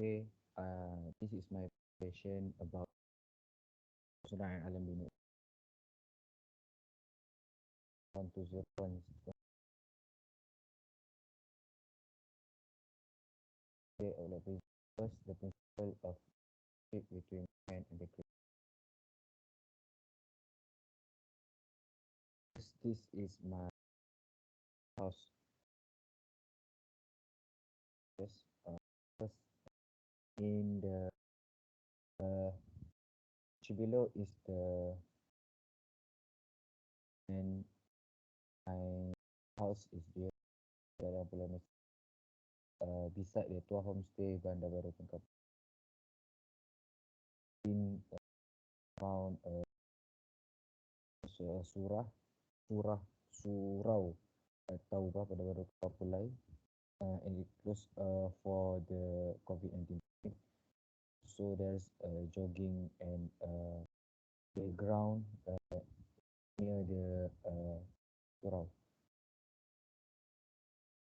Okay, this is my question about Sudan and Alam Binu 120 of the principles, the principle of fit between man and the creatures. This is my house. Yes, first in the uh, below is the and my house is there. Dalam Pulau beside the Tua Homestay Bandar Baru Tengkap in around Surah Surah Surau tahu bah pada baru Kapulai and it closed for the COVID-19. So there's jogging and playground near the surau.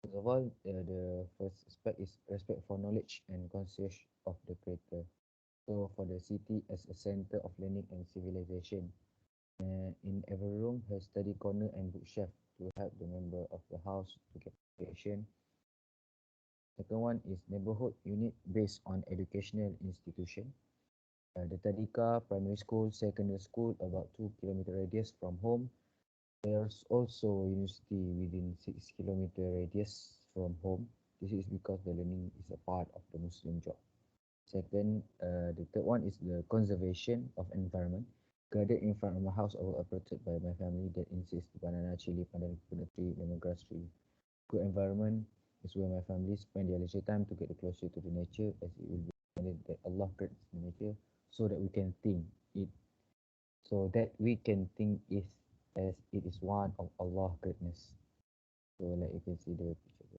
First of all, the first aspect is respect for knowledge and conscience of the creator. So for the city as a center of learning and civilization, in every room has study corner and bookshelf to help the member of the house to get education. Second one is neighborhood unit based on educational institution. The Tadika Primary School, Secondary School, about 2 kilometer radius from home. There's also university within 6 kilometer radius from home. This is because the learning is a part of the Muslim job. Second, the third one is the conservation of environment. Garden in front of my house are operated by my family that insists banana, chili, pandan, coconut tree, lemongrass tree. Good environment is where my family spend their leisure time to get closer to the nature, as it will be recommended that Allah creates the nature so that we can think it, so that we can think is as it is one of Allah greatness. So like you can see the picture.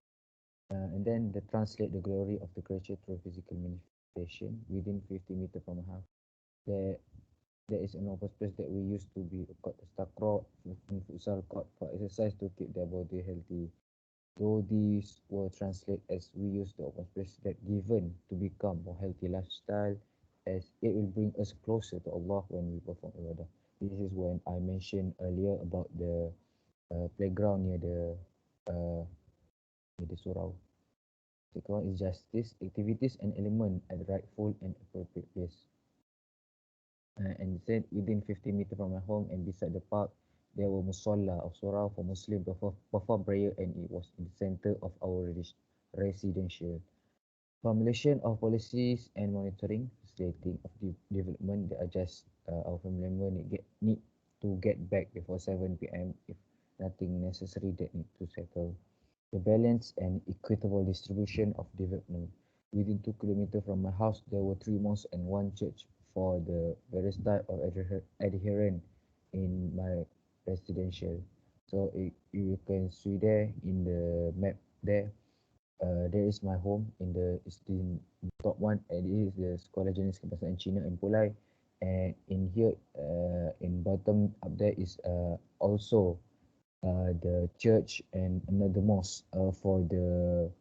And then they translate the glory of the creature through physical manifestation within 50 meters from a house. There, there is an open space that we used to be called the star court and futsal court for exercise to keep their body healthy. Though these were translated as we use the open space that given to become a healthy lifestyle, as it will bring us closer to Allah when we perform ibadah. This is when I mentioned earlier about the playground uh, near the surau. Second one is justice, activities and element at the rightful and appropriate place. And said within 50 meters from my home and beside the park, there were musalla of surau for Muslim perform prayer, and it was in the center of our residential. Formulation of policies and monitoring, facilitating of the development that are just our family member need to get back before 7 p.m. if nothing necessary that need to settle. The balanced and equitable distribution of development. Within 2 kilometers from my house, there were three mosques and one church for the various type of adherent in my residential. So you can see there in the map there. There is my home in the is the top one, and it is the Sekolah Jenis Kebahasaan Cina in Pulai. And in here, in bottom up there is also the church and another mosque for the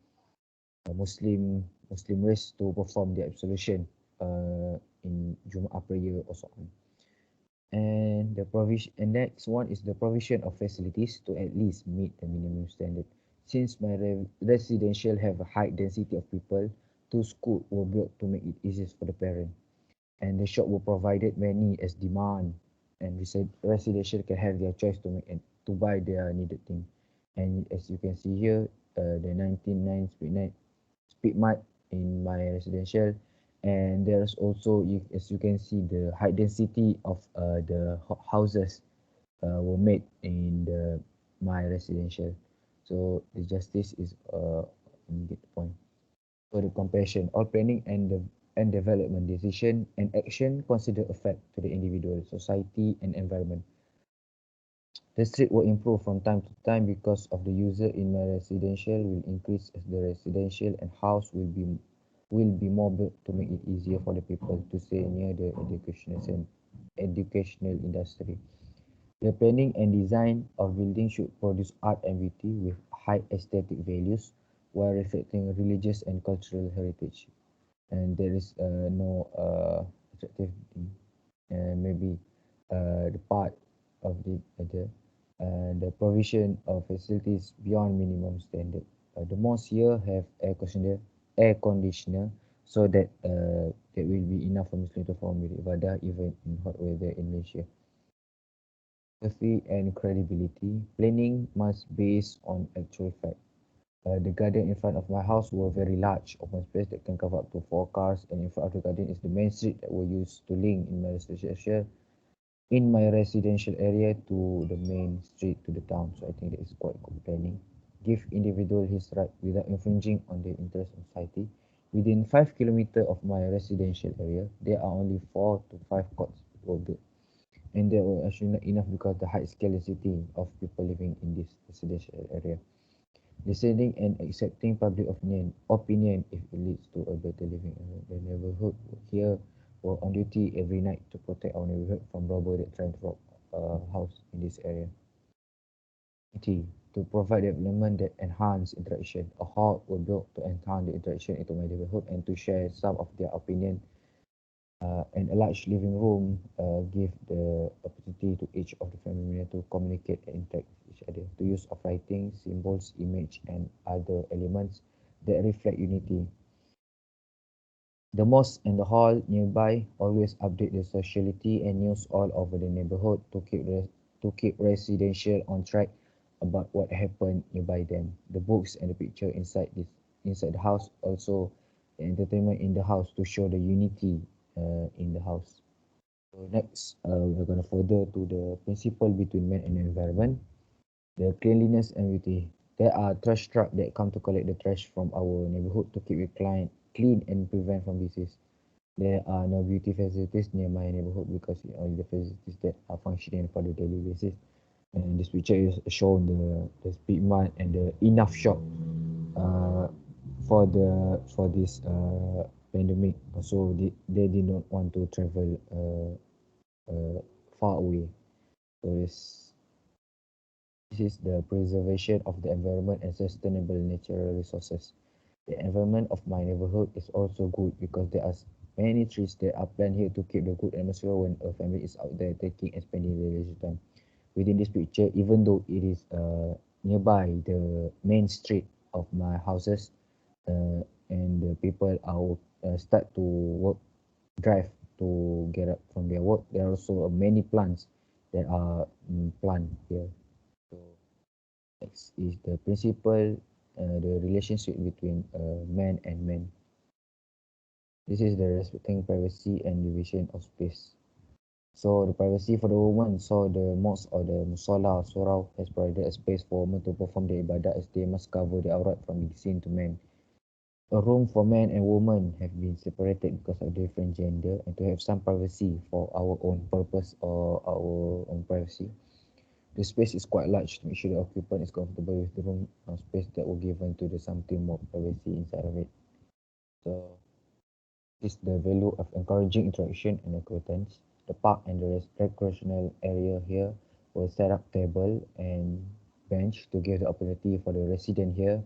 Muslim race to perform their absolution in Jumaat prayer or so on. And the provision and next one is the provision of facilities to at least meet the minimum standard. Since my residential have a high density of people, two schools were built to make it easiest for the parent, and the shop were provided many as demand, and residential can have their choice to make and to buy their needed thing. And as you can see here, the 199 speed mart in my residential, and there's also as you can see the high density of the houses were made in the my residential. So the justice is you get the point. For the compassion, all planning and development decision and action consider effect to the individual, society and environment. The street will improve from time to time because of the user in my residential will increase as the residential and house will be more built to make it easier for the people to stay near the educational industry. The planning and design of buildings should produce art and beauty with high aesthetic values while reflecting religious and cultural heritage. and there is no attractive thing. Maybe the part of the provision of facilities beyond minimum standard. The mosque here have air conditioner so that that will be enough for Muslim to perform with ibadah even in hot weather in Malaysia. Safety and credibility. Planning must based on actual fact. The garden in front of my house were very large, open space that can cover up to 4 cars, and in front of the garden is the main street that were used to link in my residential area to the main street to the town. So I think that is quite good planning. Give individual his right without infringing on the interest of society. Within 5 kilometers of my residential area, there are only 4 to 5 courts were built. And there were actually not enough because the high scarcity of people living in this residential area. Listening and accepting public opinion if it leads to a better living area. The neighborhood here were on duty every night to protect our neighborhood from robbers that try to rob a house in this area. T. To provide development that enhance interaction. A hall was built to enhance the interaction into my neighborhood and to share some of their opinion. And a large living room give the opportunity to each of the family members to communicate and interact with each other. The use of writing, symbols, image, and other elements that reflect unity. The mosque and the hall nearby always update the sociality and news all over the neighborhood to keep residential on track about what happened nearby them. The books and the picture inside the house also the entertainment in the house to show the unity in the house. So next, we're going to further to the principle between man and environment, the cleanliness and beauty. There are trash trucks that come to collect the trash from our neighborhood to keep it clean and prevent from disease. There are no beauty facilities near my neighborhood because it only the facilities that are functioning for the daily basis. And this picture is showing the speed mart and the enough shop uh, for this pandemic. So they did not want to travel far away. So this is the preservation of the environment and sustainable natural resources. The environment of my neighborhood is also good because there are many trees that are planted here to keep the good atmosphere when a family is out there taking and spending their leisure time. Within this picture, even though it is nearby the main street of my houses, and the people are start to work drive to get up from their work, there are also many plants that are planted here. So next is the principle, the relationship between man and man. This is the respecting privacy and division of space. So the privacy for the woman, so the mosque or the musalla or surau has provided a space for women to perform their ibadah as they must cover their aurat from being seen to men. A room for men and women have been separated because of different gender and to have some privacy for our own purpose or our own privacy. The space is quite large to make sure the occupant is comfortable with the room space that were given to the something more privacy inside of it. So is the value of encouraging interaction and acquaintance. The park and the recreational area here will set up table and bench to give the opportunity for the resident here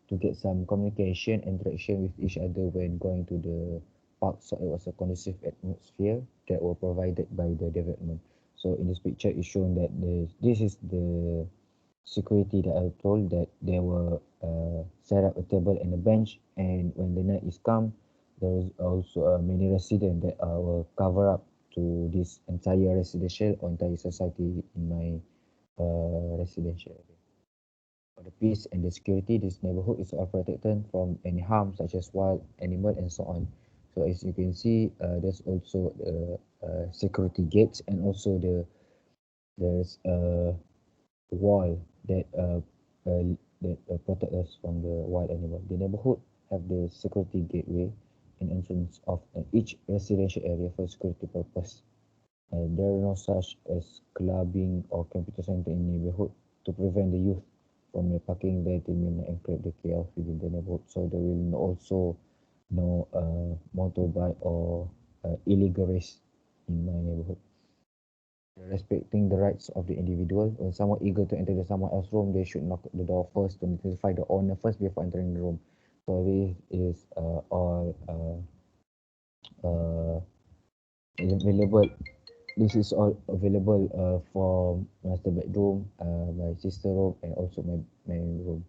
to get some communication and interaction with each other when going to the park. So it was a conducive atmosphere that were provided by the development. So in this picture, it's shown that this is the security that I told that they will set up a table and a bench, and when the night is come, there is also many residents that will cover up to this entire residential or entire society in my residential area. For the peace and the security, this neighborhood is all protected from any harm such as wild animal and so on. So as you can see, there's also the security gates and also there's a wall uh, that protect us from the wild animal. The neighborhood have the security gateway and entrance of each residential area for security purpose. There are no such as clubbing or computer center in neighborhood to prevent the youth from parking there to and create the chaos within the neighborhood. So there will also no motorbike or illegal race in my neighborhood. Respecting the rights of the individual. When someone eager to enter the someone else's room, they should knock the door first to notify the owner first before entering the room. So this is all uh, available. This is all available for master bedroom, my sister room, and also my room.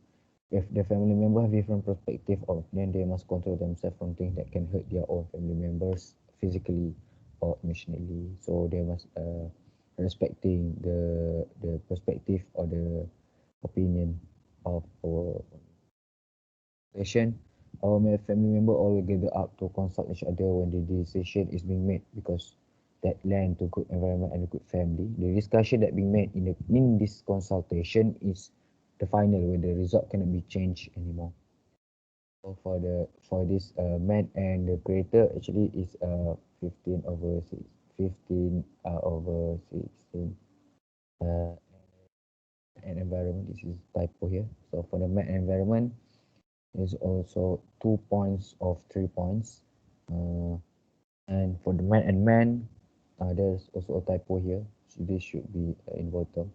If the family member have different perspective of, then they must control themselves from things that can hurt their own family members physically or emotionally. So they must respecting the perspective or the opinion of our session. Our family member all gather up to consult each other when the decision is being made because that land to good environment and a good family. The discussion that being made in this consultation is the final where the result cannot be changed anymore. So for this man and the creator actually is 15 over 6, 15 over 16 uh, and environment. This is typo here. So for the man and environment is also 2 points of 3 points. Uh, and for the man and man, there's also a typo here. So this should be in bottom.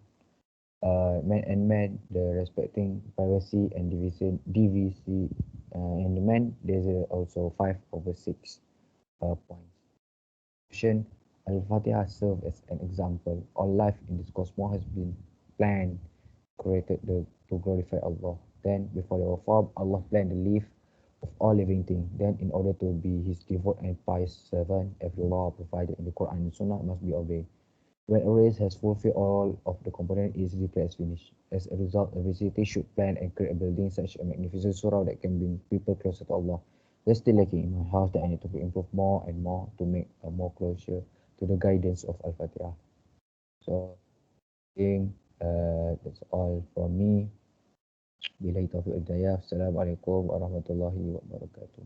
Man and man, the respecting privacy and division, DVC, and the man, there's also 5 over 6 points. Question: Al-Fatiha serves as an example. All life in this cosmos has been planned, created to glorify Allah. Then, before they were formed, Allah planned the life of all living things. Then, in order to be His devout and pious servant, every law provided in the Quran and Sunnah must be obeyed. When a race has fulfilled all of the components, it is declared as finished. As a result, every city should plan and create a building such a magnificent surah that can bring people closer to Allah. There's still lacking in my house that I need to improve more and more to make a more closer to the guidance of Al-Fatiha. So, I think that's all from me. Billahi taufiq hidayah. Assalamualaikum warahmatullahi wabarakatuh.